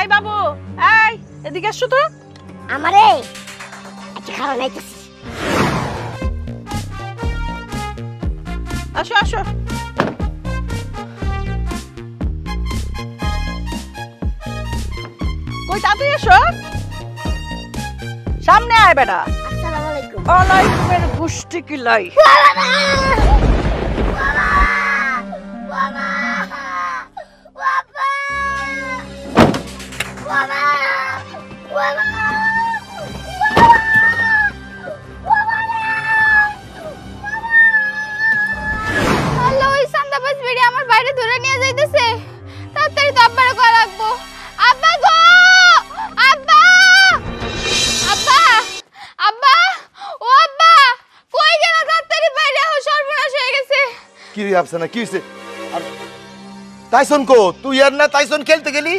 এই বাবু, এই এদিকে আসো তো। আমারে আচ্ছা খাওয়া নাইতেছি। আসো আসো। কই তাড়াতাড়ি এসো, সামনে আয় বেটা। আসসালামু আলাইকুম। ওয়ালাইকুমের গুষ্টি কিলাই। আমার বাইরে ধরে নিয়ে যাইতেছে, তাড়াতাড়ি তো আব্বারে কল রাখবো। আব্বা গো, আব্বা, আব্বা, আব্বা, ও আব্বা, কই গেল? তাড়াতাড়ি বাইরে আও, সর্বনাশ হয়ে গেছে। কি রে আফসানা, কি হইছে? তাইসন কো? তুই আর না তাইসন খেলতে গেলি?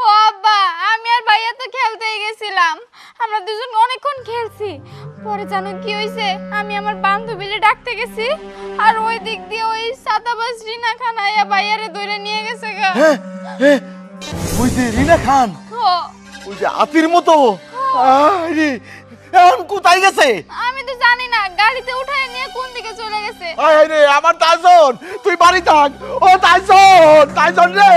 ও আব্বা, আমি আর ভাইয়া তো খেলতেই গেছিলাম, আমরা দুজন অনেকক্ষণ খেলছি। পরে জানো কি হইছে? আমি আমার বান্ধবীরে ডাকতে গেছি, আর ওই দিক দিয়ে ওই সাদাবাজ রিনা খান আয়া ভাইয়ারে ধরে নিয়ে গেছে গা। হ্যাঁ হ্যাঁ, ওই যে রিনা খান, ওই যে আতির মতো। আরে এখন কোথায় গেছে? আমি তো জানি না, গাড়িতে উঠায় নিয়ে কোন দিকে চলে গেছে। আয় রে আমার তাইসন, তুই বাড়ি থাক। ও তাইসন, তাইসন রে।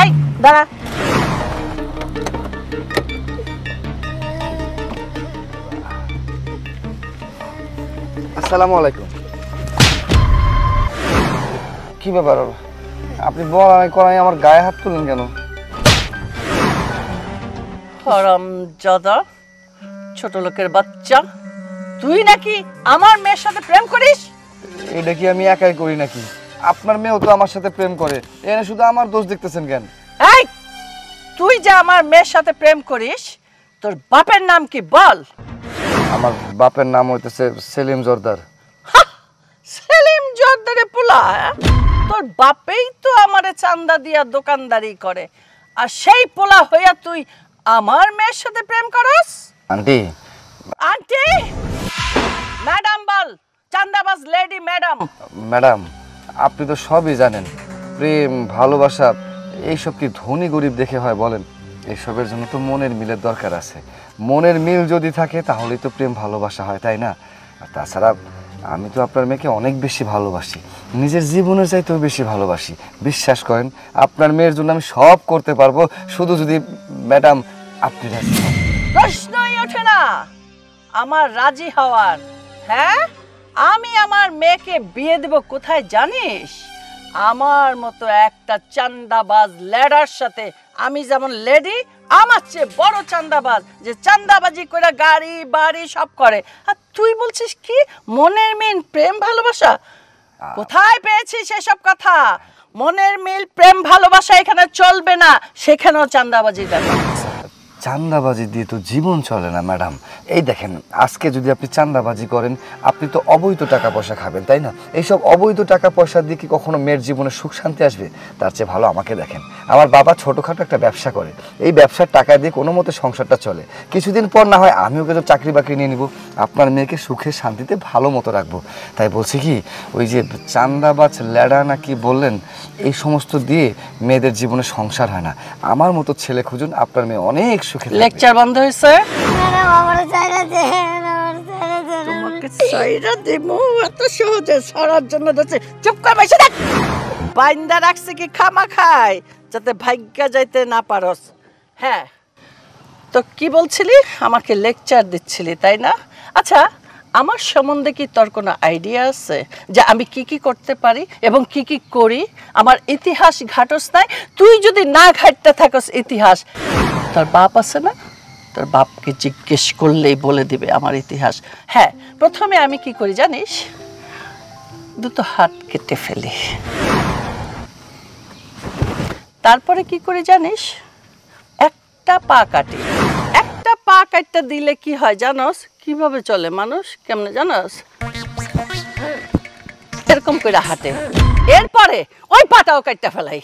এই দাঁড়া। আসসালামু আলাইকুম। কি ব্যাপার, আপনি বলাই করাই আমার গায়ে হাত তুলেন কেন? হারামজাদা, ছোট লোকের বাচ্চা, তুই নাকি আমার মেয়ের সাথে প্রেম করিস? এটা কি আমি একাই করি নাকি? আপনার মেয়েও তো আমার সাথে প্রেম করে, এনে শুধু আমার দোষ দেখতেছেন কেন? এই, তুই যে আমার মেয়ের সাথে প্রেম করিস, তোর বাপের নাম কি বল? আমার বাপের নাম হইতেছে সেলিম জর্দার। সেলিম জর্দারে পোলা? তোর বাপেই তো আমারে চান্দা দিয়া দোকানদারি করে, আর সেই পোলা হইয়া তুই আমার মেয়ের সাথে প্রেম করস? আন্টি, আন্টি ম্যাডাম বল, চান্দাবাজ লেডি ম্যাডাম। ম্যাডাম, আপনি তো সবই জানেন, প্রেম ভালোবাসা এইসব কি ধনী গরিব দেখে হয় বলেন? এইসবের জন্য তো মনের মিলের দরকার আছে। মনের মিল যদি থাকে তাহলেই তো প্রেম ভালোবাসা হয়, তাই না? আর তাছাড়া আমি তো আপনার মেয়েকে অনেক বেশি ভালোবাসি, নিজের জীবনের চাইতেও বেশি ভালোবাসি। বিশ্বাস করেন, আপনার মেয়ের জন্য আমি সব করতে পারবো, শুধু যদি ম্যাডাম আপনি রাজি হন। প্রশ্নই ওঠে না আমার রাজি হওয়ার। হ্যাঁ, আমি আমার মেয়েকে বিয়ে দেব কোথায় জানিস? আমার মতো একটা চান্দাবাজ লেডার সাথে। আমি যেমন লেডি, আমার চেয়ে বড় চান্দাবাজ, যে চান্দাবাজি করে গাড়ি বাড়ি সব করে। আর তুই বলছিস কি মনের মিল প্রেম ভালোবাসা? কোথায় পেয়েছিস এসব কথা? মনের মিল প্রেম ভালোবাসা এখানে চলবে না, সেখানেও চান্দাবাজির ব্যাপার। চান্দাবাজি দিয়ে তো জীবন চলে না ম্যাডাম। এই দেখেন, আজকে যদি আপনি চান্দাবাজি করেন, আপনি তো অবৈধ টাকা পয়সা খাবেন, তাই না? এইসব অবৈধ টাকা পয়সা দিয়ে কি কখনো মেয়ের জীবনে সুখ শান্তি আসবে? তার চেয়ে ভালো আমাকে দেখেন, আমার বাবা ছোটোখাটো একটা ব্যবসা করে, এই ব্যবসার টাকা দিয়ে কোনো মতে সংসারটা চলে। কিছুদিন পর না হয় আমিও কিন্তু চাকরি বাকরি নিয়ে নিব, আপনার মেয়েকে সুখে শান্তিতে ভালো মতো রাখবো। তাই বলছি কি, ওই যে চান্দাবাজ ল্যাডা না কি বললেন, এই সমস্ত দিয়ে মেয়েদের জীবনে সংসার হয় না। আমার মতো ছেলে খুঁজুন, আপনার মেয়ে অনেক সুখে থাকবে। লেকচার বন্ধ হয়েছে? ম্যাডাম আমার জায়গা দেন, আমার জায়গা দেন। তোমাকে সাইরা দেবো এত সহজে ছাড়ার জন্য যাচ্ছে। চুপ কর, বসে দেখ। বাইন্দা রাখছে কি খামা খায়, যাতে ভাগ্যা যাইতে না পারস। হ্যাঁ, তো কি বলছিলি? আমাকে লেকচার দিচ্ছিলি, তাই না? আচ্ছা, আমার সম্বন্ধে কি তোর কোনো আইডিয়া আছে যে আমি কি কি করতে পারি এবং কি কি করি? আমার ইতিহাস ঘাটস নাই? তুই যদি না ঘাটতে থাকস ইতিহাস, তোর বাপ আছে না, তোর বাপকে জিজ্ঞেস করলেই বলে দিবে আমার ইতিহাস। হ্যাঁ, প্রথমে আমি কি করি জানিস? দুটো হাত কেটে ফেলি। তারপরে কি করি জানিস? একটা পা কাটি। একটা পা কাটতে দিলে কি হয় জানোস? কিভাবে চলে মানুষ, কেমনে জানোস? এরকম করে হাঁটে। এরপরে ওই পাটাও কাটতে ফেলাই,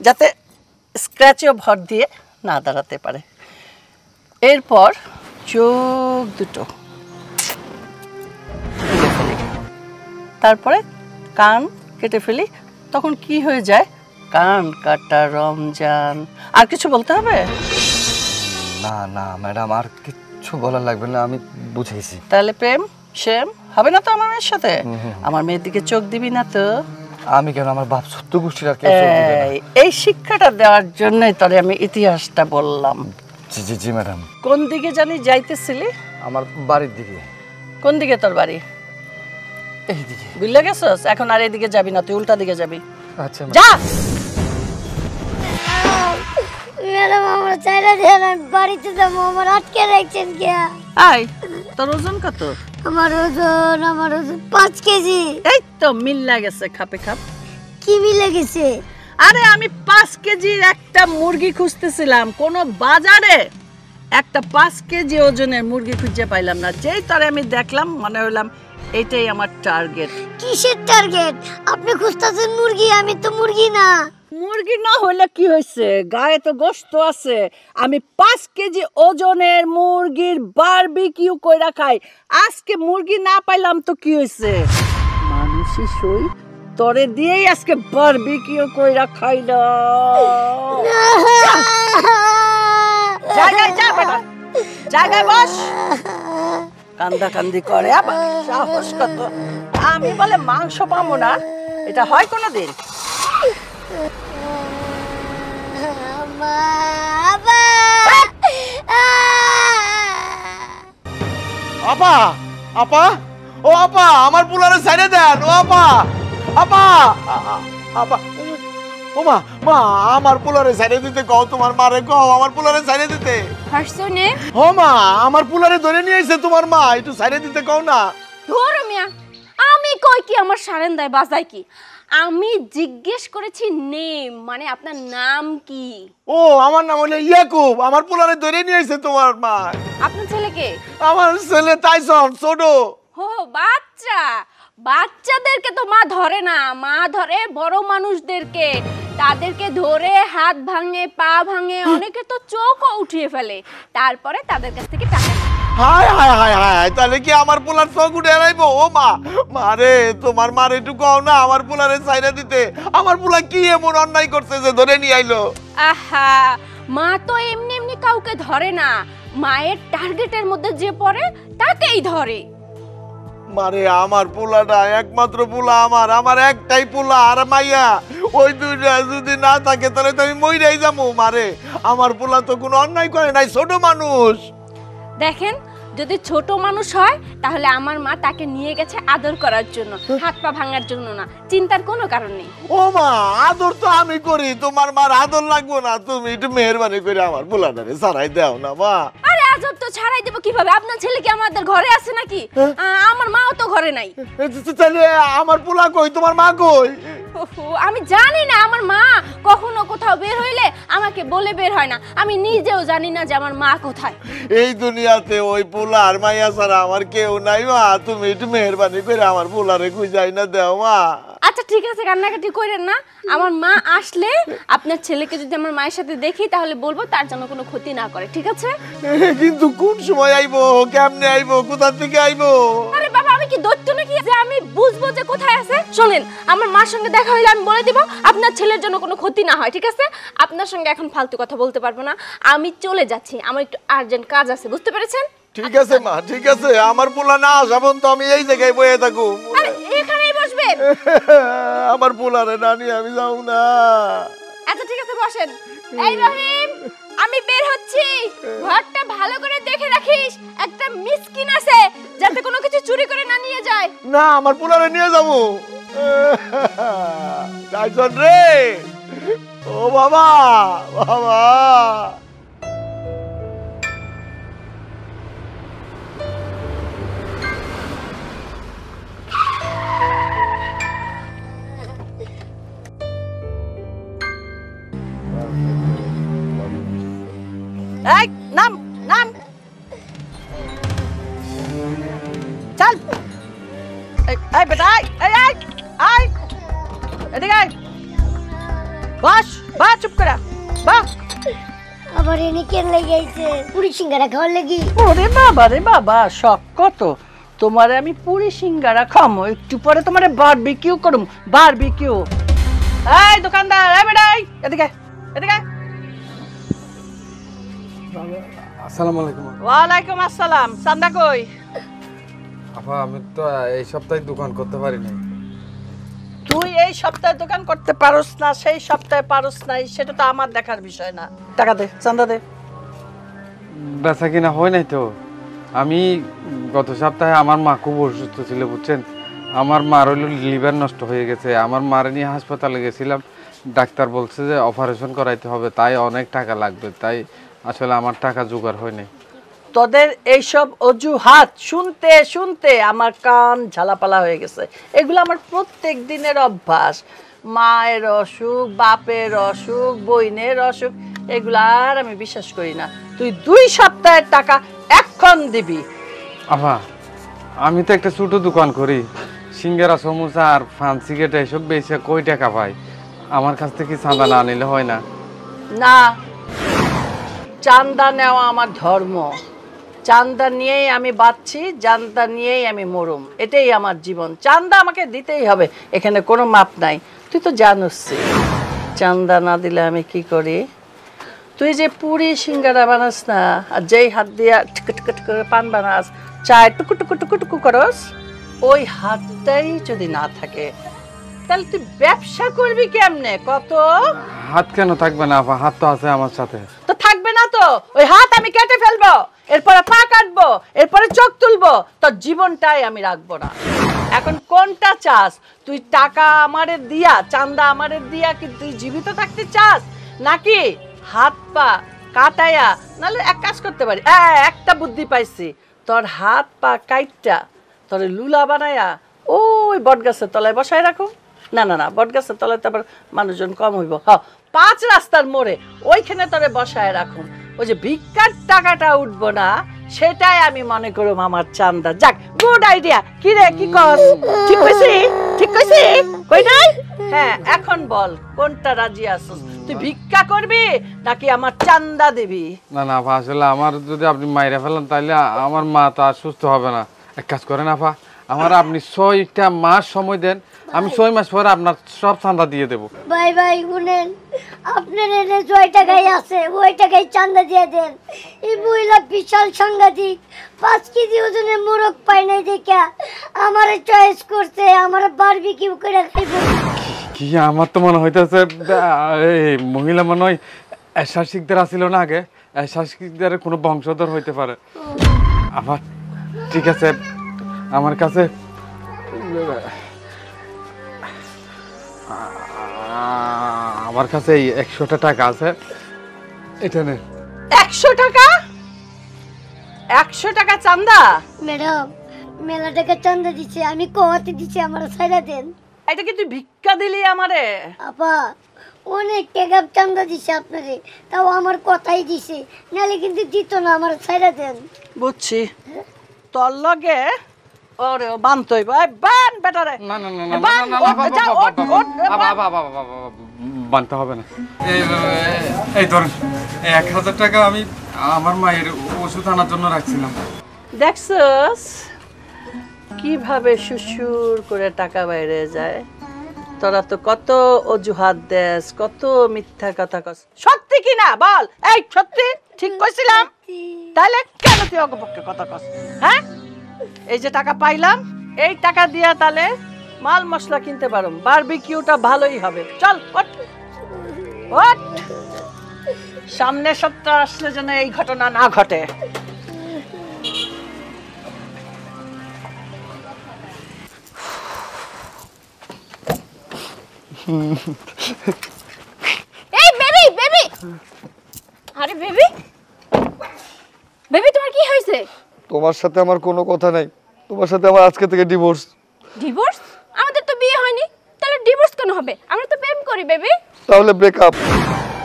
যাতে স্ক্র্যাচেও ভর দিয়ে না দাঁড়াতে পারে। এরপর চোখ দুটো তুলে ফেলি। তারপরে কান কেটে ফেলি, তখন কি হয়ে যায়? কান কাটা রমজান। আর কিছু বলতে হবে? না না ম্যাডাম, আর কিচ্ছু বলার লাগবে না, আমি বুঝেছি। তাহলে প্রেম সেম হবে না তো আমার মেয়ের সাথে? আমার মেয়ের দিকে চোখ দিবি না তো? আমি কেন, আমার বাপ সত্য গোষ্ঠীর আর কেউ চোখ দিবে না। এই শিক্ষাটা দেওয়ার জন্যই তোরে আমি ইতিহাসটা বললাম। জি জি জি ম্যাডাম। কোন দিকে জানি যাইতেছিলি? আমার বাড়ির দিকে। কোন দিকে তোর বাড়ি? এই দিকে। বুঝলে গেছস? এখন আর এদিকে যাবি না, তুই উল্টা দিকে যাবি। আচ্ছা যা। ম্যাডাম আমার চাইরা দেন, আমি বাড়িতে যাবো, আমার আটকে রাখছেন কে? আয়, তোর ওজন কত? আমার ওজন 5 কেজি। এই তো মিল্লা গেছে খাপে খাপ। কি মিলে গেছে? আরে আমি 5 কেজির একটা মুরগি খুঁজতেছিলাম, কোন বাজারে একটা 5 কেজি ওজনের মুরগি খুঁজে পাইলাম না। যেই তরে আমি দেখলাম মনে হইলাম এইটাই আমার টার্গেট। কিসের টার্গেট? আপনি খুঁজতেছেন মুরগি, আমি তো মুরগি না। মুরগি না হইলে কি হয়েছে, গায়ে তো গোশত আছে। আমি 5 কেজি ওজনের মুরগির বারবিকিউ কইরা খাই। আজকে মুরগি না পাইলাম তো কি হয়েছে, মানুষই সই, তরে দিয়েই আজকে বারবিকিউ কইরা খাইলাম। জায়গায় যা বেটা, জায়গায় বস। কান্দা কান্দি করে আবার, সাহস কত! আমি বলে মাংস পাবো না, এটা হয় কোনোদিন? আপা, আপা, ও আপা, আমার পুলারে সাইডে দেন। ও আপা, আপা, আপা, ও মা, মা, আমার পুলারে সাইডে দিতে কও, তোমার মারে কও আমার পুলারে সাইডে দিতে। হাসছনে ও মা, আমার পুলারে ধরে নিয়ে এসে তোমার মা, একটু সাইডে দিতে কও না। ধরো মিয়া, আমি কই কি আমার সারেন্দায় বাজায় কি? আমি জিজ্ঞেস করেছি নেম, মানে আপনার নাম কি? ও আমার নাম হলো ইয়াকুব, আমার পুলারে ধরে নিয়ে এসে তোমার মা। আপনার ছেলেকে? আমার ছেলে টাইসন ছোট। ও বাচ্চা, বাচ্চাদেরকে তো মা ধরে না, মা ধরে বড় মানুষদেরকে। তাদেরকে ধরে হাত ভাঙে, পা ভাঙে, অনেকে তো চোখও উঠিয়ে ফেলে, তারপরে তাদের কাছ থেকে টাকা নেয়। হায় হায় হায় হায়, তাহলে কি আমার পোলার চোখ উঠে এলাইবো? ও মা, মারে, তোমার মারে একটু কও না আমার পোলারে সাইডে দিতে। আমার পোলা কি এমন অন্যায় করছে যে ধরে নিয়ে আইলো? আহা, মা তো এমনি এমনি কাউকে ধরে না, মায়ের টার্গেটের মধ্যে যে পড়ে তাকেই ধরে। মারে, আমার পোলাটা একমাত্র পোলা, আমার একটাই পোলা আর মাইয়া, ওই দুইটা যদি না থাকে তাহলে তো আমি মইরাই যাবো। মারে, আমার পোলা তো কোনো অন্যায় করে নাই, ছোট মানুষ। দেখেন, যদি ছোট মানুষ হয় তাহলে আমার মা তাকে নিয়ে গেছে আদর করার জন্য, হাত পা ভাঙার জন্য না। চিন্তার কোনো কারণ নেই। ও মা, আদর তো আমি করি, তোমার মার আদর লাগবো না? তুমি একটু মেহেরবানি করে আমার পোলাটারে ছাড়াই দাও না মা। আরে আজব তো, ছাড়াই দেবো কিভাবে? আপনার ছেলে কি আমাদের ঘরে আছে নাকি? আমার মাও তো ঘরে নাই। তাহলে আমার পোলা কই, তোমার মা কই? আমি জানি না, আমার মা কখনো কোথাও বের হইলে আমাকে বলে বের হয় না। আমি নিজেও জানি না যে আমার মা কোথায়। এই দুনিয়াতে ওই পোলা আর মাইয়া ছাড়া আমার কেউ নাই মা। তুমি একটু মেহেরবানি করে আমার পোলারে খুঁজাই না দাও মা। আচ্ছা ঠিক আছে, কান্নাকাটি করেন না। আমার মা আসলে আপনার ছেলেকে যদি আমার মায়ের সাথে দেখি তাহলে বলবো তার জন্য কোনো ক্ষতি না করে, ঠিক আছে? কিন্তু কোন সময় আইবো, কেমনে আইবো, কোথা থেকে আইবো? আরে বাবা, আমি কি দৈত্য নাকি যে আমি বুঝবো যে কোথায় আছে? শোনেন, আমার মার সঙ্গে দেখা হইলে আমি বলে দিব আপনার ছেলের জন্য কোনো ক্ষতি না হয়, ঠিক আছে? আপনার সঙ্গে এখন ফালতু কথা বলতে পারবো না, আমি চলে যাচ্ছি, আমার একটু আর্জেন্ট কাজ আছে, বুঝতে পেরেছেন? ঠিক আছে মা, ঠিক আছে। আমার পোলা না আসাবন তো আমি এই জায়গায় বয়ে থাকু। আরে এখানেই বসবেন। আমার পোলারে না নিয়ে আমি যাও না। আচ্ছা ঠিক আছে, বসেন। এই রহিম, আমি বের হচ্ছি, ঘরটা ভালো করে দেখে রাখিস, একটা মিসকিন আছে যাতে কোনো কিছু চুরি করে না নিয়ে যায়। না, আমার পোলারে নিয়ে যাবো। টাইসন রে, ও বাবা, বাবা। এই নাম নাম, চল। এই বেটা, এই এই এই এদিকে আয়, বস বা, চুপ করে বা। আবার এনে কেন লেগে আইছে? পুরি সিঙ্গারা খাওয়ার লাগি? ওরে বাবা রে বাবা, শখ কত! তোমারে আমি পুরি সিঙ্গারা খামো, একটু পরে তোমারে বারবিকিউ করুম, বারবিকিউ। এই দোকানদার, এই বেটাই, এদিকে এদিকে। আসসালামু আলাইকুম। ওয়ালাইকুম আসসালাম। চান্দা কই? আপা আমি তো এই সপ্তাহে দোকান করতে পারি নাই। তুই এই সপ্তাহে দোকান করতে পারোস না, সেই সপ্তাহে পারোস নাই, সেটা তো আমার দেখার বিষয় না। টাকা দে, চান্দা দে। বেচা কিনা হয় নাই তো। আমি গত সপ্তাহে আমার মা খুব অসুস্থ ছিল বুঝছেন। আমার মার হইল লিভার নষ্ট হয়ে গেছে। আমার মারে নিয়ে হাসপাতালে গেছিলাম, ডাক্তার বলছে যে অপারেশন করাইতে হবে, তাই অনেক টাকা লাগবে, তাই আসলে আমার টাকা জোগাড় হয় নাই। তোদের এইসব অজুহাত শুনতে শুনতে আমার কান ঝালাপালা হয়ে গেছে। এগুলো আমার প্রত্যেক দিনের অভ্যাস। মায়ের অসুখ, বাপের অসুখ, বইনের অসুখ, এগুলো আর আমি বিশ্বাস করি না। তুই 2 সপ্তাহের টাকা এখন দিবি। আপা আমি তো একটা ছোট দোকান করি, সিঙ্গারা সমোসা আর পান সিগারেট এসব বেচে কই টাকা পাই? আমার কাছ থেকে চাঁদা না নিলে হয় না? না, চান্দা নেওয়া আমার ধর্ম। চান্দা নিয়েই আমি বাঁচছি, চান্দা নিয়েই আমি মরুম, এটাই আমার জীবন। চান্দা আমাকে দিতেই হবে, এখানে কোনো মাপ নাই। তুই তো জানোস চান্দা না দিলে আমি কি করি। তুই যে পুরি সিঙ্গারা বানাস না, আর যেই হাত দিয়া টিকট করে পান বানাস, চায় টুকু টুকু টুকু টুকু করস, ওই হাতটাই যদি না থাকে তাহলে তুই ব্যবসা করবি কেমনে? কত হাত কেন থাকবে না আপা? হাত তো আছে আমার সাথে। তো থাকবে না তো, ওই হাত আমি কেটে ফেলবো, এরপরে পা কাটবো, এরপরে চোখ তুলবো, তোর জীবনটাই আমি রাখবো না। এখন কোনটা চাস তুই? টাকা আমারে দিয়া, চান্দা আমারে দিয়া কি তুই জীবিত থাকতে চাস, নাকি হাত পা কাটায়া? নাহলে এক কাজ করতে পারি, একটা বুদ্ধি পাইছি, তোর হাত পা কাইটটা তোর লুলা বানায়া ওই বটগাছের তলায় বসায় রাখো। না না না, বটগাছের তলায় তো আবার মানুষজন কম হইব। 5 রাস্তার মোড়ে ওইখানে তোরে বসায় রাখুন। ওই যে ভিক্ষার টাকাটা উঠবো না, সেটাই আমি মনে করুম আমার চান্দা। যাক, গুড আইডিয়া। কি রে, কি কস? ঠিক কইছি? ঠিক কইছি? কই নাই? হ্যাঁ, এখন বল কোনটা রাজি আছিস? তুই ভিক্ষা করবি নাকি আমার চান্দা দিবি? না না আপা, আসলে আমার যদি আপনি মাইরা ফেলেন তাহলে আমার মা তো আর সুস্থ হবে না। এক কাজ করেন আপা, আমার আপনি 6টা মাস সময় দেন, আমি 6 মাস পরে আপনার সব চান্দা দিয়ে দেবো। ভাই ভাই শুনেন, আপনার এনে 6 টাকাই আছে, ওই টাকাই চান্দা দিয়ে দেন। এই মহিলা বিশাল সাংঘাতিক, 5 কেজি ওজনের মোরগ পাই নাই দেখা আমার চয়েস করছে, আমার বারবিকিউ করে খাইব। কি আমার তো মনে হইতেছে এই মহিলা মনে হয় এশার শিকদার আসিল না আগে, এশার শিকদারের কোনো বংশধর হইতে পারে। আবার ঠিক আছে, আমার কাছে এই 100টা টাকা আছে, এটা নে। 100 টাকা? 100 টাকা চান্দা? ম্যাডাম, মেলা টাকা চান্দা দিচ্ছে, আমি কোয়াতে দিচ্ছি, আমার ছাইরা দেন। এটা কি তুই ভিক্ষা দিলি আমারে? আপা অনেক টাকা চান্দা দিছে আপনারে, তাও আমার কথাই দিছে, নালে কিন্তু দিত না, আমার ছাইরা দেন। বুঝছি, তোর লগে ওরে বানতই ভাই, বান বেটারে। না না না না বানতে হবে না। এই ধরেন 1000 টাকা আমি আমার মায়ের ওষুধ আনার জন্য রাখছিলাম। দেখছস কিভাবে সুসুর করে টাকা বাইরে যায়? তোরা তো কত অজুহাত দেস, কত মিথ্যা কথা কস। সত্যি কি না বল? এই সত্যি ঠিক কইছিলাম? তাহলে কেন তুই অগপক্ষে কথা কস? হ্যাঁ, এই যে টাকা পাইলাম, এই টাকা দিয়া তাহলে মাল মশলা কিনতে পারো, বারবিকিউটা ভালোই হবে। চল ওঠ ওঠ, সামনে সপ্তাহ আসলে যেন এই ঘটনা না ঘটে। এই বেবি বেবি, আরে বেবি, বেবি তোমার কি হয়েছে? তোমার সাথে আমার কোনো কথা নাই, তোমার সাথে আমার আজকে থেকে ডিভোর্স। ডিভোর্স? আমাদের তো বিয়ে হয়নি, তাহলে ডিভোর্স কেন হবে? আমরা তো প্রেম করি বেবি। তাহলে ব্রেকআপ।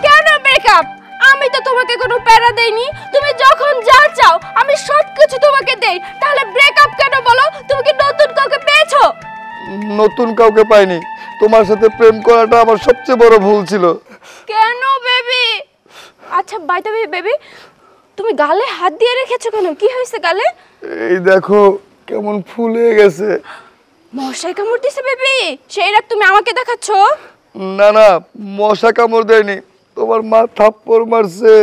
কেন ব্রেকআপ? আমি তো তোমাকে কোনো প্যারা দেইনি, তুমি যখন যা চাও আমি সবকিছু তোমাকে দেই, তাহলে ব্রেকআপ কেন বলো? তুমি কি নতুন কাউকে পেয়েছো? নতুন কাউকে পাইনি, তোমার সাথে প্রেম করাটা আমার সবচেয়ে বড় ভুল ছিল। কেন বেবি? আচ্ছা বাই দ্য ওয়ে বেবি, তুমি গালে হাত দিয়ে রেখেছো কেন? কি হয়েছে গালে? এই দেখো, কেমন ফুলে গেছে। মশাই কামড় দিছে বেবি, সেই রাগ তুমি আমাকে দেখাচ্ছ? না না, মশা কামড় দেয়নি, তোমার মা থাপ্পড় মারছে।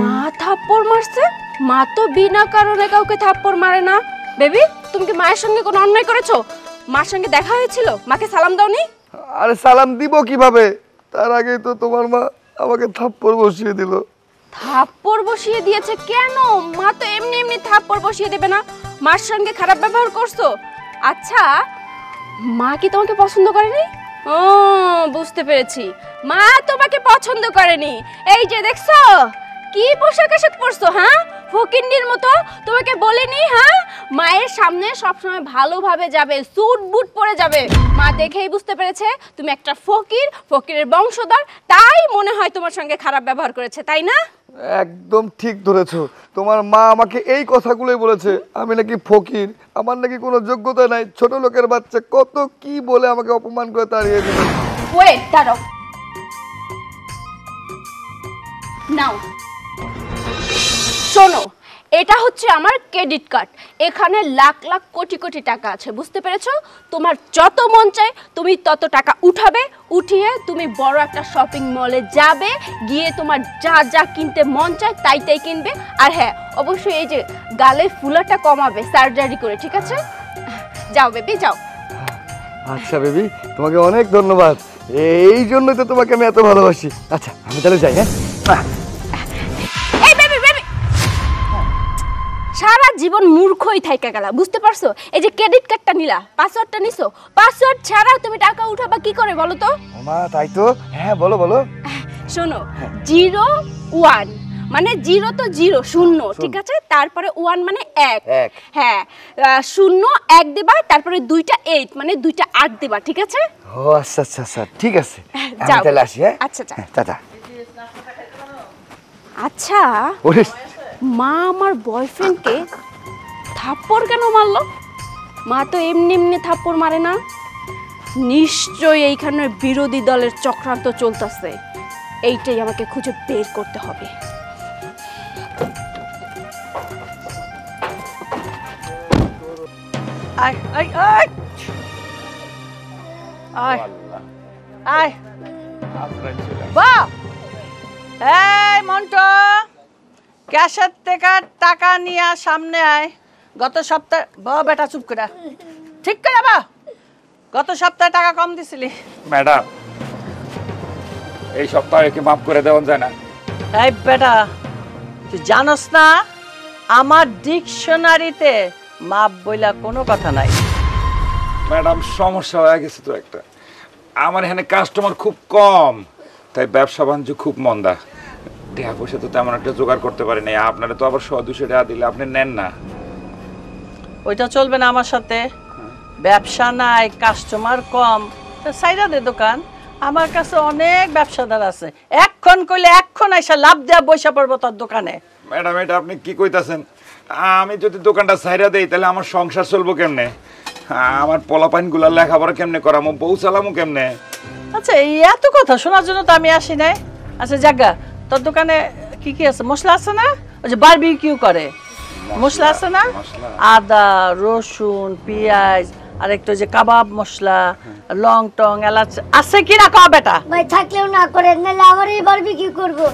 মা থাপ্পড় মারছে? মা তো বিনা কারণে কাউকে থাপ্পড় মারে না। বেবি, তুমি কি মায়ের সঙ্গে কোনো অন্যায় করেছো? মার সঙ্গে দেখা হয়েছিল, মাকে সালাম দাওনি? আরে সালাম দিব কিভাবে, তার আগেই তো তোমার মা আমাকে থাপ্পড় বসিয়ে দিল। থাপ্পড় বসিয়ে দিয়েছে কেন? মা তো এমনি এমনি থাপ্পড় বসিয়ে দেবে না। মার সঙ্গে খারাপ ব্যবহার করছো? আচ্ছা, মা কি তোমাকে পছন্দ করেনি? ও, বুঝতে পেরেছি, মা তোমাকে পছন্দ করেনি। এই যে দেখছো কি পোশাক আশাক পরছো, হ্যাঁ ফকিন্নির মতো। তোমাকে বলিনি হ্যাঁ মায়ের সামনে সবসময় ভালোভাবে যাবে, স্যুট বুট পরে যাবে। মা দেখেই বুঝতে পেরেছে তুমি একটা ফকির, ফকিরের বংশধর, তাই মনে হয় তোমার সঙ্গে খারাপ ব্যবহার করেছে, তাই না? একদম ঠিক ধরেছো, তোমার মা আমাকে এই কথাগুলোই বলেছে, আমি নাকি ফকির, আমার নাকি কোনো যোগ্যতা নাই, ছোট লোকের বাচ্চা, কত কি বলে আমাকে অপমান করে তাড়িয়ে দিল। ওয়েট, দাঁড়াও, নাও শোনো, এটা হচ্ছে আমার ক্রেডিট কার্ড, এখানে লাখ লাখ কোটি কোটি টাকা আছে, বুঝতে পেরেছো? তোমার যত মন চায় তুমি তত টাকা উঠাবে, উঠিয়ে তুমি বড় একটা শপিং মলে যাবে, গিয়ে তোমার যা যা কিনতে মন চায় তাই তাই কিনবে। আর হ্যাঁ, অবশ্যই এই যে গালে ফুলাটা কমাবে সার্জারি করে, ঠিক আছে? যাও বেবি, যাও। আচ্ছা বেবি, তোমাকে অনেক ধন্যবাদ, এই জন্যই তো তোমাকে আমি এত ভালোবাসি। আচ্ছা আমি তাহলে যাই, হ্যাঁ? এই বেবি, বেবি, সারা জীবন মূর্খই থাইকা গেলা, বুঝতে পারছো? এই যে ক্রেডিট কার্ডটা নিলা, পাসওয়ার্ডটা নিছো, পাসওয়ার্ড ছাড়া তুমি টাকা উঠাবা কি করে বলো তো? মা তাই তো, হ্যাঁ বলো বলো। শোনো, 01 মানে 0 তো 0 শূন্য, ঠিক আছে? তারপরে 1 মানে 1, হ্যাঁ 0 1 দিবা, তারপরে 2টা 8 মানে 2টা 8 দিবা, ঠিক আছে? ও আচ্ছা আচ্ছা আচ্ছা, ঠিক আছে, আমি যাও তাহলে আসি, হ্যাঁ? আচ্ছা যাও। টাটা। আচ্ছা, ওরে মা আমার বয়ফ্রেন্ডকে থাপ্পড় কেন মারলো? মা তো এমনি এমনি থাপ্পড় মারে না, নিশ্চয়ই এইখানে বিরোধী দলের চক্রান্ত চলতেছে। এইটাই আমাকে খুঁজে বের করতে হবে। আয় আয় আয় আয় আয় বাহ, এই মন্টু, ক্যাশের থেকে টাকা নিয়ে সামনে আয়। গত সপ্তাহে বেটা চুপ করে, ঠিক করে বা, গত সপ্তাহে টাকা কম দিছিলি। ম্যাডাম, এই সপ্তাহে কি মাফ করে দেওয়া যায় না? এই বেটা, তুই জানোস না আমার ডিকশনারিতে মাপ বইলা কোনো কথা নাই। ম্যাডাম, সমস্যা হয়ে গেছে তো একটা, আমার এখানে কাস্টমার খুব কম, তাই ব্যবসা বাণিজ্য খুব মন্দা, টাকা পয়সা তো তেমন একটা জোগাড় করতে পারি নাই। আপনারা তো আবার 100-200 টাকা দিলে আপনি নেন না। ওইটা চলবে না আমার সাথে। ব্যবসা নাই, কাস্টমার কম, সাইডা দে দোকান। আমার কাছে অনেক ব্যবসাদার আছে, এক্ষণ কইলে এক্ষণ আইসা লাভ দেয়া বৈশা পড়বো তোর দোকানে। ম্যাডাম, এটা আপনি কি কইতাছেন? আমি যদি দোকানটা ছাইরা দেই তাহলে আমার সংসার চলবো কেমনে? আমার পোলাপাইনগুলা লেখাপড়া কেমনে করামো, বউ চালামো কেমনে? আচ্ছা, এই এত কথা শোনার জন্য তো আমি আসি নাই। আচ্ছা জাগা, তোর দোকানে কি কি আছে? মশলা আছে না? ওই যে বারবিকিউ করে মশলা আছে না? আদা, রসুন, পেঁয়াজ, আর একটু যে কাবাব মশলা, লং টং, এলাচ আছে কি না কও বেটা? ভাই থাকলেও না করেন, নাহলে আমার এই বারবিকিউ করবো।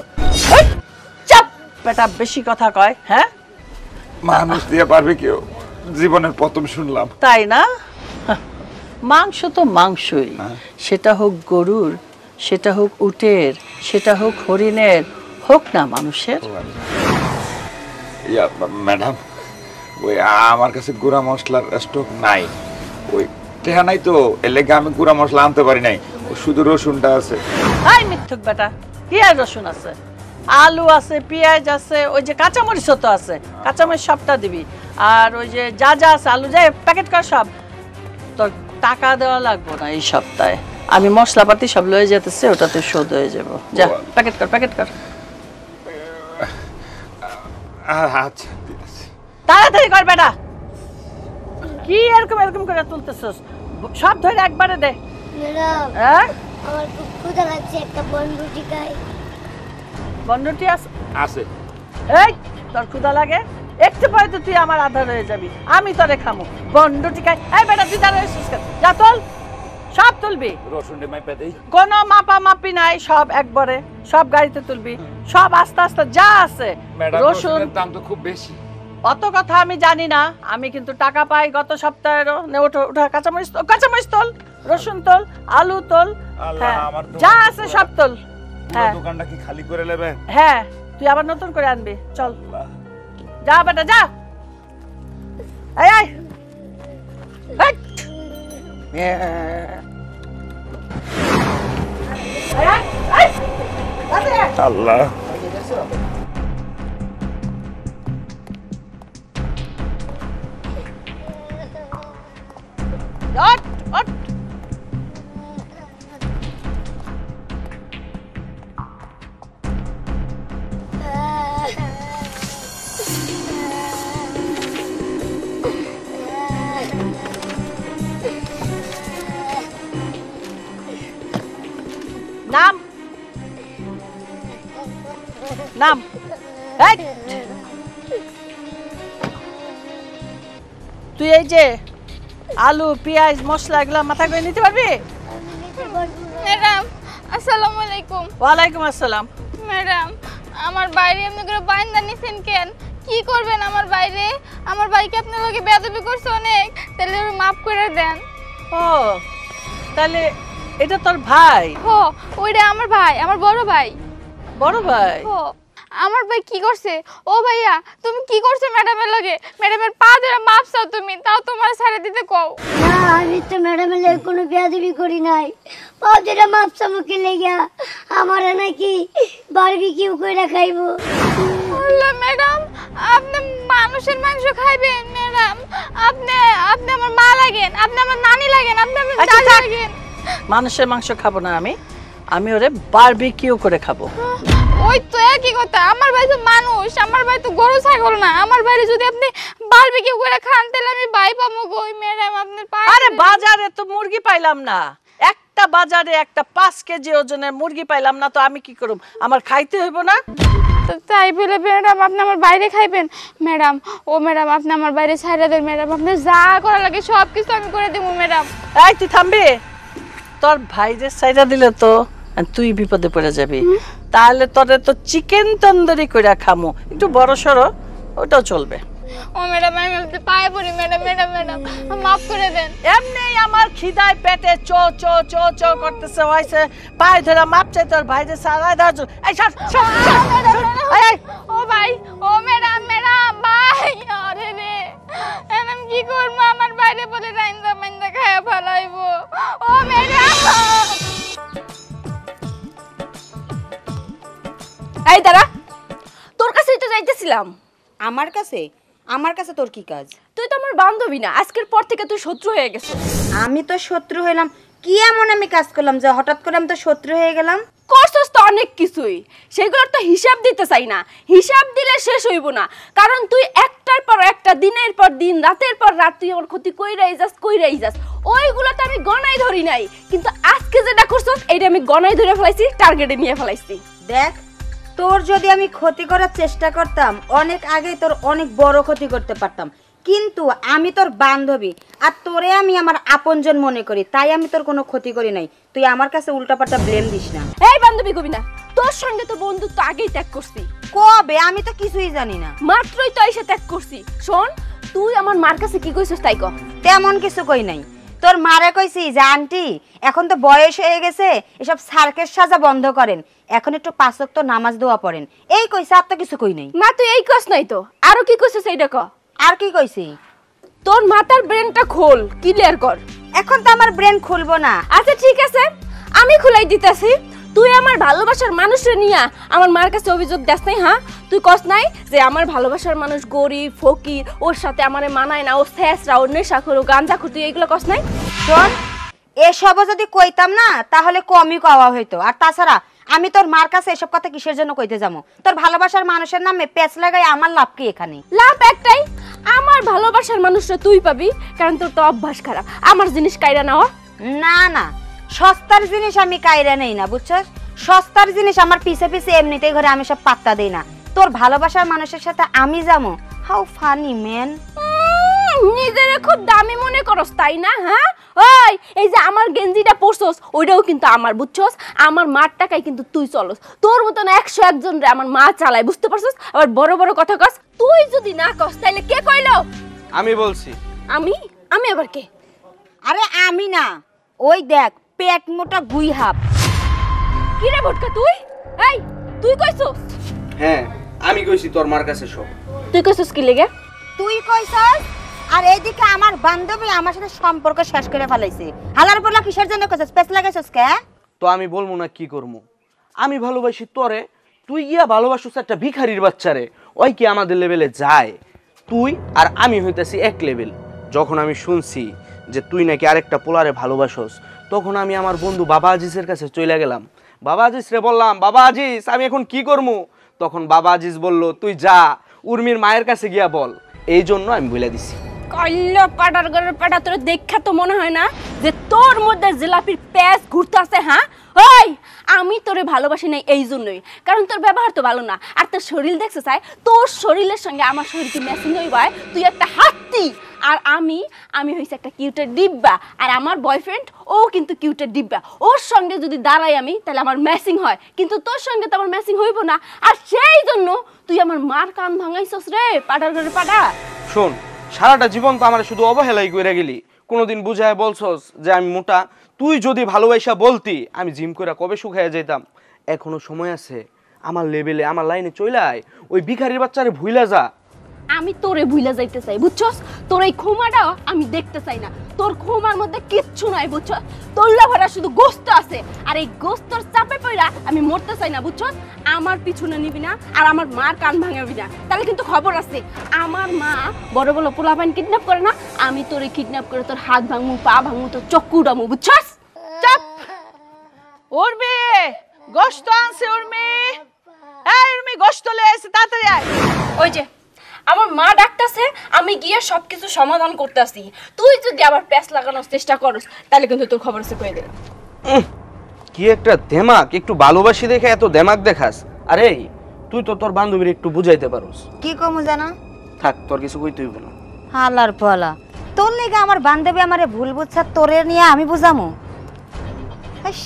চাপ বেটা, বেশি কথা কয়। হ্যাঁ, মানুষ দিয়ে পারবে কেউ, জীবনের প্রথম শুনলাম। তাই না? মাংস তো মাংসই, সেটা হোক গরুর, সেটা হোক উটের, সেটা হোক হরিণের, হোক না মানুষের। ম্যাডাম, ওই আমার কাছে গুঁড়া মশলার স্টক নাই, ওই টেহা নাই তো, এর লেগে আমি গুঁড়া মশলা আনতে পারি নাই, শুধু রসুনটা আছে। এই মিথ্যুক বেটা, কি আর রসুন আছে? আলু আছে, পেঁয়াজ আছে, ওই যে কাঁচামরিচও তো আছে, কাঁচামরিচ সবটা দিবি। আর ওই যে যা যা আছে, আলু যা প্যাকেট কর সব। তোর টাকা দেওয়া লাগবো না এই সপ্তাহে, আমি মশলাপাতি সব লয়ে যেতেছে, ওটাতে শোধ হয়ে যাবো। যা প্যাকেট কর, প্যাকেট কর আচ্ছা, ঠিক আছে। তাড়াতাড়ি কর বেটা। কি এরকম এরকম করে তুলতেছস? সব ধরে একবারে দে। ম্যাডাম, হ্যাঁ, আমার খুব ক্ষুধা লাগছে, একটা বনরুটি খাই। বনরুটি আছে? আছে। এই তোর ক্ষুধা লাগে? একটু পরে তো তুই আমার আধার হয়ে যাবি, আমি তোরে খামু বন্ড টিকায়। এই বেটা তুই দাঁড়া এসেছিস কেন? যা তোল, সব তুলবি, রসুন মাইপা দেই। কোনো মাপা মাপি নাই, সব একবারে সব গাড়িতে তুলবি, সব আস্তে আস্তে যা আছে। ম্যাডাম রসুন রসুনের দাম তো খুব বেশি। অত কথা আমি জানি না, আমি কিন্তু টাকা পাই গত সপ্তাহেরও। নে ওঠো, ওঠা কাঁচামরিচ তোল, রসুন তোল, আলু তোল, আল্লাহ, হ্যাঁ আমার দোকান যা আছে সব তোল। হ্যাঁ দোকানটা কি খালি করে নেবে? হ্যাঁ, তুই আবার নতুন করে আনবি, চল যা বেটা যা। এই এই এই। আল্লাহ, ওঠ, ওঠ। নাম নাম। এই, তুই এই যে আলু পেঁয়াজ মশলা এগুলো মাথা করে নিতে পারবি? ম্যাডাম আসসালামু আলাইকুম। ওয়ালাইকুম আসসালাম। ম্যাডাম আমার বাইরে এমনি করে বাইন্দা নিছেন কেন? কি করবেন আমার বাইরে? আমার ভাইকে আপনার লগে বেয়াদবি করছে অনেক, তাহলে ওরে মাফ করে দেন। ও তাহলে এটা তোর ভাই? হো, ওইটা আমার ভাই, আমার বড় ভাই। বড় ভাই? হো, আমার ভাই কি করছে? ও ভাইয়া তুমি কি করছো ম্যাডামের লগে? ম্যাডামের পা ধরে মাপ চাও তুমি, তাও তোমার ছেড়ে দিতে কও। না আমি তো ম্যাডামের লাগে কোনো বেয়াদবি করি নাই। পাও যেটা মাপ চামুকে লেগা আমার নাকি বারবিকিউ কইরা খাইবো। আল্লাহ ম্যাডাম, আপনি মানুষের মাংস খাইবেন? ম্যাডাম আপনি আপনি আমার মা লাগেন, আপনি আমার নানি লাগেন, আপনি আমার আচ্ছা, দাদি থাক। লাগেন। মানুষের মাংস খাবো না আমি ওরে বারবিকিউ করে খাবো। ওই তো একই কথা, আমার ভাই তো মানুষ, আমার ভাই তো গরু ছাগল না। আমার ভাইরে যদি আপনি বারবিকিউ করে খান তাহলে আমি ভাই পাবো কই? ম্যাডাম আপনার পা। আরে বাজারে তো মুরগি পাইলাম না, একটা বাজারে একটা 5 কেজি ওজনের মুরগি পাইলাম না, তো আমি কি করব? আমার খাইতে হইব না? তাই বলে ম্যাডাম আপনি আমার বাইরে খাইবেন? ম্যাডাম ও ম্যাডাম আপনি আমার বাইরে ছাইড়া দেন ম্যাডাম, আপনি যা করা লাগে সব কিছু আমি করে দেবো ম্যাডাম। এই তুই থামবি? তোর ভাইদের সাইডা দিলে তো তুই বিপদে পড়ে যাবি। তাহলে তোরে তো চিকেন তন্দুরি করে খামু, একটু বড় সড়ো, ওটাও চলবে। ও ম্যাডাম আমি আপনাদের পায়ে পড়ি ম্যাডাম, ম্যাডাম ম্যাডাম মাফ করে দেন। এমনি আমার খিদায় পেটে চো চো চো চো করতেছে, হইছে পায়ে ধরে মাপ চাই তোর ভাইদের সারাই দাও। এই সর সর সর। এই ও ভাই, ও ম্যাডাম ম্যাডাম ভাই, আরে রে আমি কি করবো? আমার বাইরে বলে রাইন্দা মাইন্দা খায়া ফেলাইবো। ও ম্যাডাম। এই দাঁড়া, তোর কাছেই তো যাইতেছিলাম। আমার কাছে? আমার কাছে তোর কি কাজ? তুই তো আমার বান্ধবী না, আজকের পর থেকে তুই শত্রু হয়ে গেছিস। আমি তো শত্রু হইলাম? কি এমন আমি কাজ করলাম যে হঠাৎ করে আমি তো শত্রু হয়ে গেলাম? করছস তো অনেক কিছুই, সেগুলোর তো হিসাব দিতে চাই না। হিসাব দিলে শেষ হইব না, কারণ তুই একটার পর একটা, দিনের পর দিন, রাতের পর রাত তুই আমার ক্ষতি কইরাই যাস। ওইগুলো তো আমি গণাই ধরি নাই, কিন্তু আজকে যেটা করছস এইটা আমি গণাই ধরে ফেলাইছি, টার্গেটে নিয়ে ফেলাইছি। দেখ, তোর যদি আমি ক্ষতি করার চেষ্টা করতাম অনেক আগে তোর অনেক বড় ক্ষতি করতে পারতাম, কিন্তু আমি তোর বান্ধবী আর তোরে আমি আমার আপনজন মনে করি, তাই আমি তোর কোনো ক্ষতি করি নাই। তুই আমার কাছে উল্টাপাল্টা ব্লেম দিস না। এই বান্ধবী কবি না, তোর সঙ্গে তো বন্ধুত্ব আগেই ত্যাগ করছি। কবে? আমি তো কিছুই জানি না। মাত্রই তো এসে ত্যাগ করছি। শোন, তুই আমার মার কাছে কি কইছিস তাই কর। তেমন কিছু কই নাই। তোর মারে কইছি যে আন্টি এখন তো বয়স হয়ে গেছে, এসব সার্কেস সাজা বন্ধ করেন, এখন একটু 5 ওয়াক্ত নামাজ দোয়া পড়েন, এই কইছে, আর তো কিছু কই নাই। না তুই এই কস নাই তো, আরো কি কইছিস এইটা ক। আর কি কইছি? তোর মাথার ব্রেনটা খোল, ক্লিয়ার কর। এখন তো আমার ব্রেন খুলবো না। আচ্ছা ঠিক আছে, আমি খুলাই দিতেছি। তুই আমার ভালোবাসার মানুষরে নিয়া আমার মার কাছে অভিযোগ দেস নাই? হ্যাঁ, তুই কস নাই যে আমার ভালোবাসার মানুষ গরিব ফকির, ওর সাথে আমারে মানায় না, ও শেষরা, ওর নেশাখোর, ও গাঁজাখোর, তুই এইগুলো কস নাই? শোন, এসবও যদি কইতাম না তাহলে কমই কওয়া হইতো। আর তাছাড়া আমি তোর মার কাছে এসব কথা কিসের জন্য কইতে যাবো? তোর ভালোবাসার মানুষের নামে পেঁচ লাগাই আমার লাভ কি এখানে? লাভ একটাই, আমার ভালোবাসার মানুষরা তুই পাবি, কারণ তোর তো অভ্যাস খারাপ আমার জিনিস কাইরা নেওয়া। না না, সস্তার জিনিস আমি কাইরা নেই না, বুঝছস? সস্তার জিনিস আমার পিছে পিছে এমনিতেই ঘরে আমি সব পাত্তা দেই না। তোর ভালোবাসার মানুষের সাথে আমি যাবো? How funny man. নিজেরে খুব দামি মনে করস তাই না? হ্যাঁ ওই এই যে আমার গেঞ্জিটা পরছস ওইটাও কিন্তু আমার, বুঝছস? আমার মার টাকায় কিন্তু তুই চলস। তোর মতন 101 জন রে আমার মা চালায়, বুঝতে পারছস? আবার বড় বড় কথা কস। তুই যদি না কস তাইলে কে কইলো? আমি বলছি। আমি আমি আবার কে? আরে আমি না, ওই দেখ পেট মোটা গুই হাপ। কি রে ভটকা তুই? এই তুই কইছস? হ্যাঁ আমি কইছি তোর মার কাছে সব। তুই কইছস কি লেগে? তুই কইছস? আর এইদিকে আমার বান্ধবী আমার সাথে সম্পর্ক শেষ করে ফেলাইছে। হালার পড়লা কিসের জন্য কইছস? পেছ লাগাইছস কে? তো আমি বলবো না কি করবো? আমি ভালোবাসি তোরে, তুই গিয়া ভালোবাসুস একটা ভিখারির বাচ্চারে। ওই কি আমাদের লেভেলে যায়? তুই আর আমি হইতেছি এক লেভেল। যখন আমি শুনছি যে তুই নাকি আরেকটা পোলারে ভালোবাসস, তখন আমি আমার বন্ধু বাবা আজিজের কাছে চলে গেলাম। বাবা আজিজ রে বললাম, বাবা আজিজ আমি এখন কি করবো? তখন বাবা আজিজ বলল, তুই যা উর্মির মায়ের কাছে গিয়া বল। এই জন্য আমি বলে দিছি। কল্লো পাটার ঘরের পাটা, তোর দেখা তো মনে হয় না যে তোর মধ্যে জিলাপির প্যাঁচ ঘুরতেছে? হ্যাঁ ওই আমি তোরে ভালোবাসি নাই এই জন্যই, কারণ তোর ব্যবহার তো ভালো না। আর তোর শরীর দেখছে চাই, তোর শরীরের সঙ্গে আমার শরীর কি ম্যাচিং হইব? তুই একটা হাত্তি আর আমি হইছে একটা কিউটের ডিব্বা। আর আমার বয়ফ্রেন্ড ও কিন্তু কিউটের ডিব্বা। ওর সঙ্গে যদি দাঁড়াই আমি তাহলে আমার ম্যাচিং হয়, কিন্তু তোর সঙ্গে তো আমার ম্যাচিং হইব না। আর সেই জন্য তুই আমার মার কান ভাঙাইছস রে পাটার ঘরের পাটা। শোন, সারাটা জীবন তো আমার শুধু অবহেলাই করে গেলি। কোনোদিন বুঝায় বলছস যে আমি মোটা? তুই যদি ভালোবাসা বলতি আমি জিম করে কবে শুকাইয়া যেতাম। এখনো সময় আছে, আমার লেভেলে আমার লাইনে চলে আয়। ওই ভিখারির বাচ্চারে ভুইলা যা। আমি তোরে ভুইলা যাইতে চাই, বুঝছস? তোর এই ক্ষমাটাও আমি দেখতে চাই না। তোর ক্ষমার মধ্যে কিচ্ছু নাই, বুঝছস? তোর ভরা শুধু গোস্ত আছে, আর এই গোস্তর চাপে পড়া আমি মরতে চাই না, বুঝছস? আমার পিছনে নিবি না আর আমার মার কান ভাঙাবি না, তাহলে কিন্তু খবর আছে। আমার মা বড় বড় পোলাপান কিডন্যাপ করে না, আমি তোরে কিডন্যাপ করে তোর হাত ভাঙমু, পা ভাঙমু, তোর চক্ষু উড়ামু, বুঝছস? চাপ। উর্মি গোশত আনছে। উর্মি, এই উর্মি গোশত লয়ে এসে তাড়াতাড়ি আয়। ওই যে আমার মা ডাকতেছে, আমি গিয়ে সবকিছু সমাধান করতেছি। তুই যদি আবার প্যাঁচ লাগানোর চেষ্টা করস তাহলে কিন্তু তোর খবর আছে কয়ে দে। কি একটা দেমাক! একটু ভালোবাসি দেখে এত দেমাক দেখাস? আরে তুই তো তোর বান্ধবীর একটু বুঝাইতে পারোস। কি কমু জানা? থাক, তোর কিছু কইতে হইব না। হালার পলা, তোর লেগে আমার বান্ধবী আমারে ভুল বুঝছা, তোরে নিয়ে আমি বুঝামু? হাইস।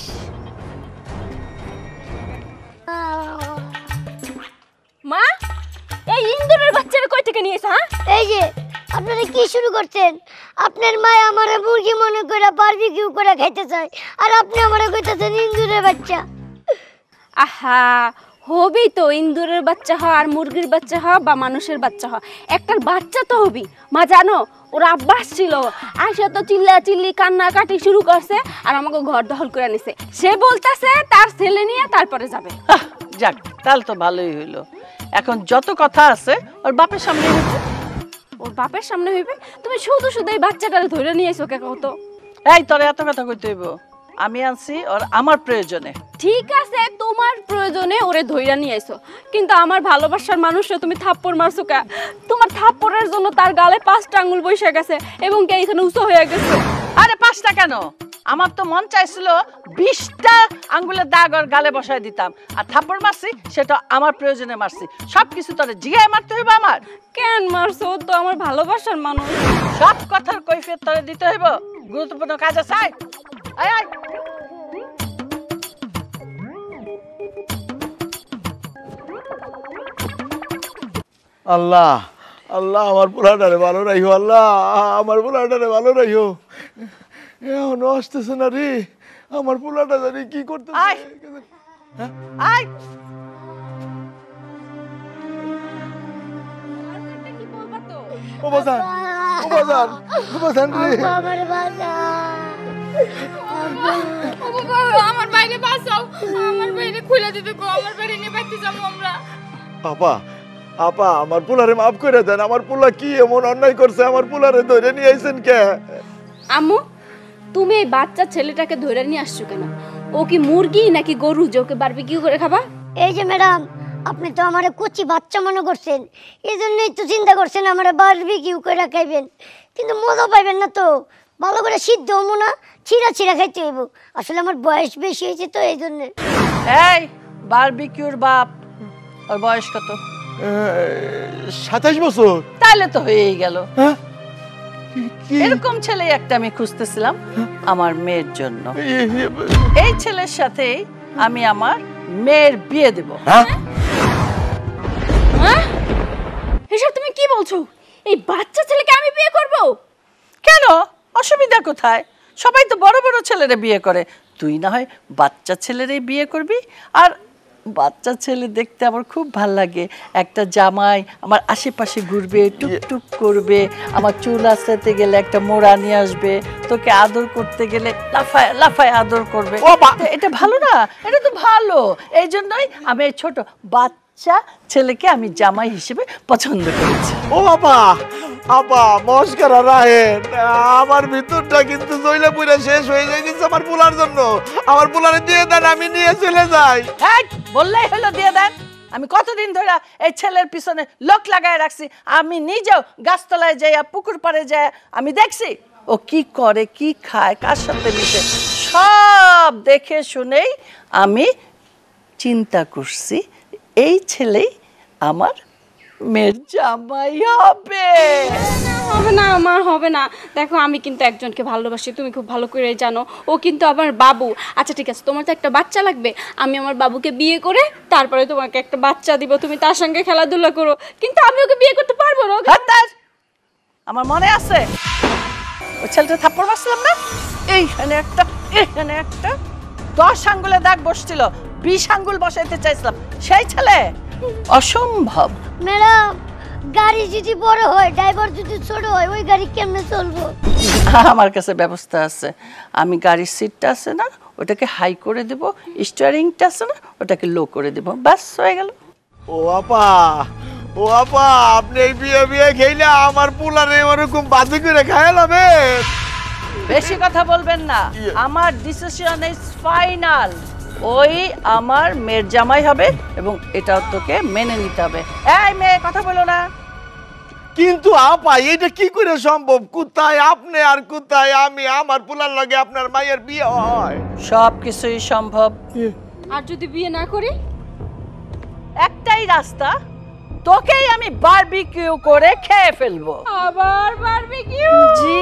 মা, এই ইন্দুরের বাচ্চারা কই থেকে নিয়েছ? হ্যাঁ এই যে আপনারা কি শুরু করছেন? আপনার মা আমারে মুরগি মনে করে বারবিকিউ করে খাইতে চায়, আর আপনি আমারে কইতাছেন ইন্দুরের বাচ্চা। আহা, হবি তো ইন্দুরের বাচ্চা হ আর মুরগির বাচ্চা হ বা মানুষের বাচ্চা হ, একটার বাচ্চা তো হবি। মা জানো ওরা আব্বাস ছিল, আসে তো চিল্লা চিল্লি কান্নাকাটি শুরু করছে আর আমাকে ঘর দখল করে নিছে। সে বলতেছে তার ছেলে নিয়ে তারপরে যাবে। যাক, তাহলে তো ভালোই হইলো। এখন যত কথা আছে ওর বাপের সামনে হইবে। ওর বাপের সামনে হইবে? তুমি শুধু শুধু এই বাচ্চাটারে ধরে নিয়ে এসো কে কত? এই তোর এত কথা কইতে হইব? আমি আনছি ওর আমার প্রয়োজনে। ঠিক আছে, তোমার প্রয়োজনে ওরে ধইরা নিয়ে এসো, কিন্তু আমার ভালোবাসার মানুষে তুমি থাপ্পড় মারছো কা? তোমার থাপ্পড়ের জন্য তার গালে 5টা আঙ্গুল বসে গেছে এবং কে এখানে উঁচু হয়ে গেছে। আরে 5টা কেন? আমার তো মন চাইছিল 20টা আঙ্গুলের দাগ ওর গালে বসায় দিতাম। আর থাপ্পড় মারছি সেটা আমার প্রয়োজনে মারছি। সবকিছু তোরে জিগায় মারতে হইব আমার? কেন মারছো? তো আমার ভালোবাসার মানুষ। সব কথার কৈফিয়ত তোরে দিতে হইব? গুরুত্বপূর্ণ কাজ আছে। আয় আয়। আল্লাহ আল্লাহ, আমার পোলাটারে ভালো রাখো। আল্লাহ আমার পোলাটারে ভালো রাখো। এখনো আসতেছে না রে আমার পোলাটা, জানি কি করতেছে। আয় আয়। ও বাজান, ও বাজান, ও বাজান রে। আমার বাবা, আমার বাইরে বাঁচাও, আমার বাইরে খুলে দিতে গো, আমার বাইরে নিয়ে বাইতে যাবো আমরা। আপা আপা, আমার পোলারে মাফ করে দেন। আমার পোলা কি এমন অন্যায় করছে? আমার পোলারে ধরে নিয়ে আইছেন কে? আম্মু, তুমি এই বাচ্চা ছেলেটাকে ধরে নিয়ে আসছো কেন? ও কি মুরগি নাকি গরু যে ওকে বারবিকিউ করে খাবা? এই যে ম্যাডাম, আপনি তো আমারে কচি বাচ্চা মনে করছেন, এই জন্যই তো চিন্তা করছেন আমারে বারবিকিউ করে খাইবেন, কিন্তু মজা পাইবেন না তো। ভালো করে সিদ্ধ হবো না, ছিঁড়া ছিঁড়া খাইতে হইব। আসলে আমার বয়স বেশি হয়েছে তো এই জন্য। এই বারবিকিউর বাপ, ওর বয়স কত? 27 বছর? তাইলে তো হয়েই গেল। হ্যাঁ? এরকম ছেলে একটা আমি খুঁজতেছিলাম আমার মেয়ের জন্য। এই ছেলের সাথে আমি আমার মেয়ের বিয়ে দেব। হ্যাঁ? এসব তুমি কি বলছো? এই বাচ্চা ছেলেকে আমি বিয়ে করব? কেন, অসুবিধা কোথায়? সবাই তো বড় বড় ছেলেরা বিয়ে করে, তুই না হয় বাচ্চা ছেলেরই বিয়ে করবি। আর বাচ্চা ছেলে দেখতে আমার খুব ভাল লাগে। একটা জামাই আমার আশেপাশে ঘুরবে, টুকটুক করবে, আমার চুল আঁচড়াতে গেলে একটা মোড়া নিয়ে আসবে, তোকে আদর করতে গেলে লাফায় লাফায় আদর করবে। এটা ভালো না? এটা তো ভালো। এই জন্যই আমি এই ছোট বাচ্চা ছেলেকে আমি জামাই হিসেবে পছন্দ করেছি। ও বাবা, আপা মস্করা রাহেন, আমার ভিতরটা কিন্তু জইলে পুরে শেষ হয়ে যাইতেছে আমার পোলার জন্য। আমার পোলারে দিয়ে দেন, আমি নিয়ে চলে যাই। হ্যাঁ, বললেই হলো দিয়ে দেন। আমি কতদিন ধরে এই ছেলের পিছনে লোক লাগায় রাখছি। আমি নিজেও গাছতলায় যাই, পুকুর পাড়ে যাই, আমি দেখছি ও কি করে, কি খায়, কার সাথে মিশে, সব দেখে শুনেই আমি চিন্তা করছি এই ছেলেই আমার মেয়ের জামাই হবে। হবে না মা, হবে না। দেখো আমি কিন্তু একজনকে ভালোবাসি, তুমি খুব ভালো করে জানো। ও কিন্তু আমার বাবু। আচ্ছা ঠিক আছে, তোমার তো একটা বাচ্চা লাগবে, আমি আমার বাবুকে বিয়ে করে তারপরে তোমাকে একটা বাচ্চা দিব, তুমি তার সঙ্গে খেলাধুলা করো। কিন্তু আমি ওকে বিয়ে করতে পারবো না। আমার মনে আছে ওই ছেলেটা থাপ্পড় মারছিলাম না, এইখানে একটা এখানে একটা, 10 আঙ্গুলে দাগ বসছিল, 20 আঙ্গুল বসাইতে চাইছিলাম। সেই ছেলে অসম্ভব। ম্যাডাম, গাড়ি যদি বড় হয়, ড্রাইভার যদি ছোট হয়, ওই গাড়ি কেমনে চলবো? আমার কাছে ব্যবস্থা আছে। আমি গাড়ির সিটটা আছে না, ওটাকে হাই করে দেব, স্টিয়ারিংটা আছে না, ওটাকে লো করে দেব, ব্যাস হয়ে গেল। ও আপা, ও আপা, আপনি এই বিয়ে খেলে আমার পোলারে ওরকম বাজি করে খায়ালাবে। বেশি কথা বলবেন না, আমার ডিসিশন ইজ ফাইনাল। ওই আমার মেয়ের জামাই হবে এবং এটাও তোকে মেনে নিতে হবে। এই মেয়ে, কথা বলো না। কিন্তু আপা, এটা কি করে সম্ভব? কোথায় আপনি আর কোথায় আমি? আমার পোলার লগে আপনার মায়ের বিয়ে হয়? সব কিছুই সম্ভব। আর যদি বিয়ে না করি? একটাই রাস্তা, তোকেই আমি বারবিকিউ করে খেয়ে ফেলবো। আবার বারবিকিউ? জি।